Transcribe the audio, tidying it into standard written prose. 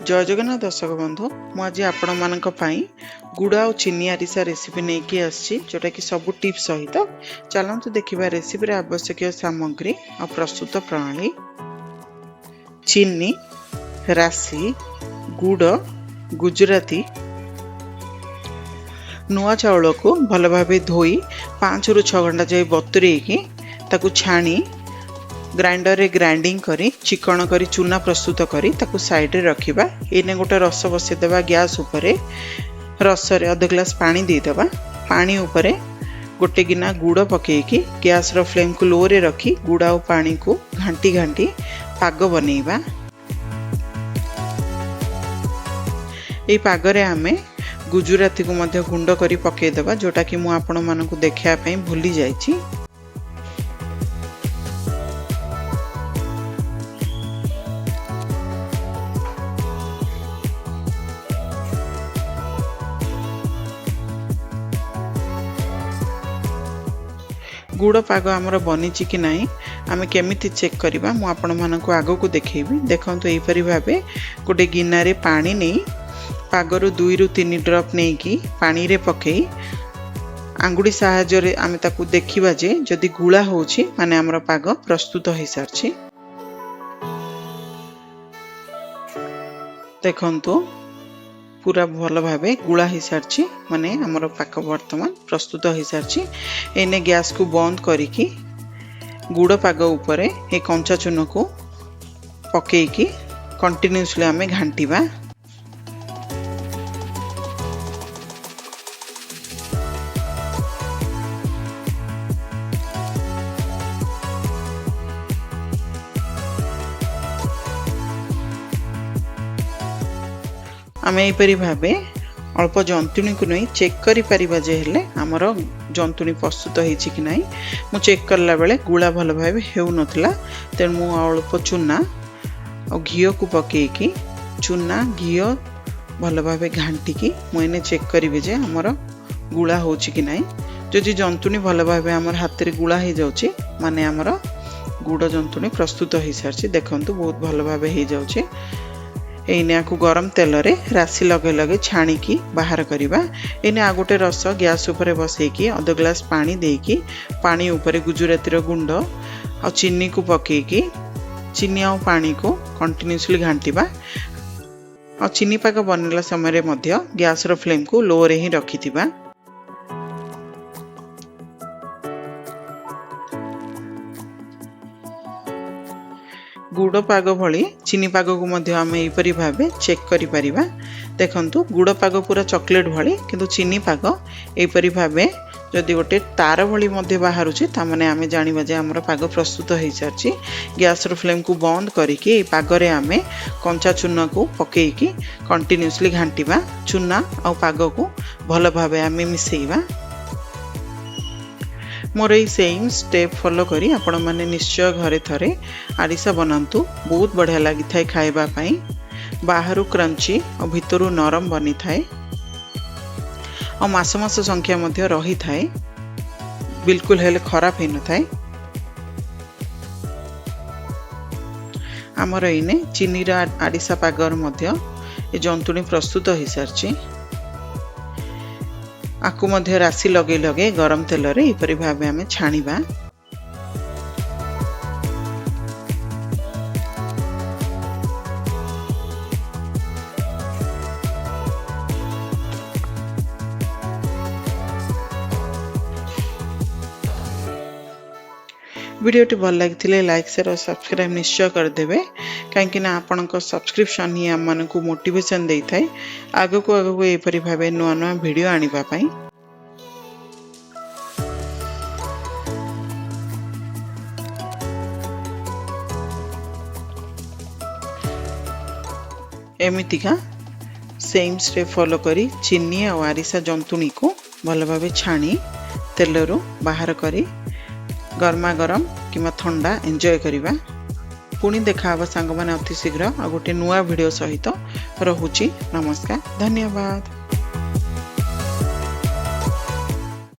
जय जगन्नाथ दर्शक बंधु मुझे आपण मान गुड़ आ चीनी आरिसा रेसिपी नहीं आसी जोटा कि सब टिप्स सहित चलतु देखा रेसिपी आवश्यक सामग्री और प्रस्तुत प्रणाली। चीनी, राशि, गुड़, गुजराती, नुआ चाउल को भल भाव धोई 5 ରୁ 6 घंटा जाए बतुरेकी ताकू छाणी ग्राइंडर रे ग्राइंडिंग करी चिकन करी चूना प्रस्तुत करी ताकू साइड रे रखिबा। एने गोटे रस बसई देबा गैस उपरे रस रे आधा ग्लास पानी दे देबा। पानी उपरे गोटे गिना गुड़ पकेकी गैस रो फ्लेम को लो रे रखी गुड़ और पानी को घांटी घांटी पाग बनेइबा। ए पाग रे आमे गुजराती को मध्य गुंड करी पके देबा जोटा कि मु आपण मानकु देखिया पई भूली जाईची। गुड़ पाग आमर बनी कि नहीं आम केमिति चेक करवा मु आपण मानकु आगो को देखेबी। देखंतु एपरि भाबे गोटे गिना रे पानी नहीं पागर 2 ରୁ 3 ड्रॉप नहीं कि पानी रे पकई आंगुड़ी साहाय्य रे आमे ताकू देखिबा जे जदि गुळा होछि माने हमर पाग प्रस्तुत होई सारछि। देखंतु पूरा भल भावे गुड़ा हो सारी माने हमर पाक वर्तमान प्रस्तुत हो सारी। एने गैस को बंद करिकी गुड़ पाग उपरे ए कंचा चून को पकेकी कंटिन्यूअसली आमे घांटीबा। आम यहीपरि भावे अल्प जंतुणी को नहीं चेक करि परिबा जे हेले हमर जंतुणी प्रस्तुत होइछि कि नहीं। मु चेक करला बेले गुळा भल भावे हेउ नथला तेन मु अल्प चूना और घियो को पकेकी चूना घियो भल भावे घांटिकी मु एने चेक करिबे जे हमर गुळा होछि कि नहीं। जदि जंतुणी भल भावे हमर हाथ रे गुळा हे जाउछि माने हमर गुड़ जंतुणी प्रस्तुत हो सारछि। देखंतु बहुत भल भावे हे जाउछि। एने को गरम तेल रे राशि लगे लगे छाणीकी बाहर करवा। एने आ गोटे रस गैस उपरे बसैकी आधा ग्लास पानी देकी पानी उपरे गुजराती रो गुंड और चीनी को पकेकी चीनी और पानी को कंटिन्यूअसली घांटीबा। और चीनी पाक बनला समय रे मध्य गैस रो फ्लेम को लो रे ही रखिथिबा। गुड़ पाग भली चीनी पाग को मध्य आम एपरि भावे चेक करि परिबा। देखंतु गुड़ पाग पूरा चॉकलेट भली किंतु चीनी पाग एपरि भावे जदि गोटे तार भली मध्य बाहरुछि ता माने आमे जानिबा जे हमर पाग प्रस्तुत होई सारछि। गैस रो फ्लेम को बंद करिकि ए पाग रे आमे कंचा चूना को पकेकी कंटिन्यूअसली घांटीबा। चूना और पाग को भल भावे आमे मिसेइबा। मोर ये सेम स्टेप फॉलो करी आपण माने निश्चय घरे थरे आरिसा बनांतु। बहुत बढ़िया लगी थाए खाइबा पई। बाहरु क्रंची और भितरु नरम बनी थाए और मास मास संख्या मध्य रही थाए बिल्कुल हेले खराब हे न थाए। हमर इने चीनी रा आरिसा पागर मध्य ए जंतुणी प्रस्तुत हो सारछि। आकु मध्य राशि लगे लगे गरम तेल रे एपरि भावे आमे छाणीबा। वीडियोटी भल लगी लाइक शेयर और सब्सक्राइब निश्चय करदेवे कहीं आपण सब्सक्रिप्शन ही आम मानक मोटिवेशन दे थाए आगो को एपरि भावे नुआ नुआ वीडियो आनिबा पई। एमितिका सेम स्टेप फॉलो करी चीनी और आरिसा जंतुणी को भल भावे छाणी तेल रू बाहर करी गरमा गरम किमा ठंडा एंजॉय करिबा। पुणी देखा सांग माने अति शीघ्र आ गोटे नुआ वीडियो सहित रहुची। नमस्कार, धन्यवाद।